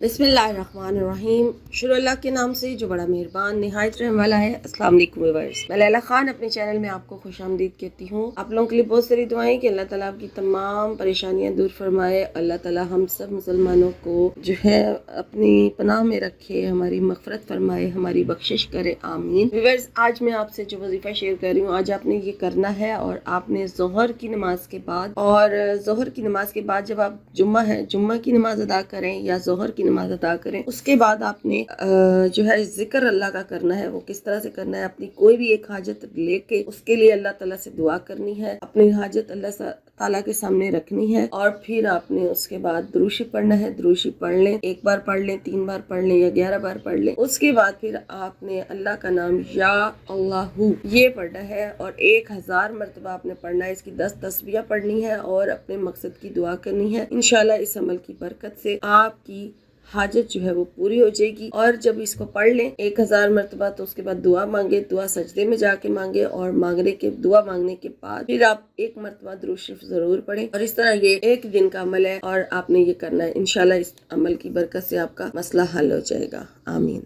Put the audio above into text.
बिस्मिल्लाहिर्रहमानिर्रहीम। शुरू अल्लाह के नाम से जो बड़ा मेहरबान निहायत रहने वाला है। अस्सलाम वालेकुम व्यूअर्स, मैं लैला खान अपने चैनल में आपको खुशामदीद कहती हूँ। आप लोगों के लिए बहुत सारी दुआएं कि अल्लाह ताला आपकी तमाम परेशानियां दूर फरमाए। अल्लाह ताला हम सब मुसलमानों को जो है अपनी पनाह में रखे, हमारी मग़फ़िरत फरमाए, हमारी बख्शिश करे, आमीन। व्यूअर्स, आज मैं आपसे जो वजीफ़ा शेयर कर रही हूँ, आज आपने ये करना है और आपने ज़ोहर की नमाज के बाद और ज़ोहर की नमाज के बाद जब आप जुम्मा की नमाज अदा करें या ज़ोहर की नमाज अदा करें, उसके बाद आपने जो है जिक्र अल्लाह का करना है। वो किस तरह से करना है? अपनी कोई भी एक हाजत लेके उसके लिए अल्लाह ताला से दुआ करनी है, अपनी हाजत अल्लाह ताला के सामने रखनी है और फिर आपने उसके बाद दुरूशी पढ़ना है। दुरूशी पढ़ लें, एक बार पढ़ लें, 3 बार पढ़ लें या 11 बार पढ़ लें। उसके बाद फिर आपने अल्लाह का नाम या अल्लाहू ये पढ़ना है और 1000 मरतबा आपने पढ़ना है। इसकी 10 तस्बीह पढ़नी है और अपने मकसद की दुआ करनी है। इंशाल्लाह इस अमल की बरकत से आपकी हाजत जो है वो पूरी हो जाएगी। और जब इसको पढ़ लें 1000 मरतबा, तो उसके बाद दुआ मांगे, दुआ सजदे में जाके मांगे और दुआ मांगने के बाद फिर आप एक मरतबा दुरूद शरीफ जरूर पढ़ें। और इस तरह ये एक दिन का अमल है और आपने ये करना है। इंशाल्लाह इस अमल की बरकत से आपका मसला हल हो जाएगा, आमीन।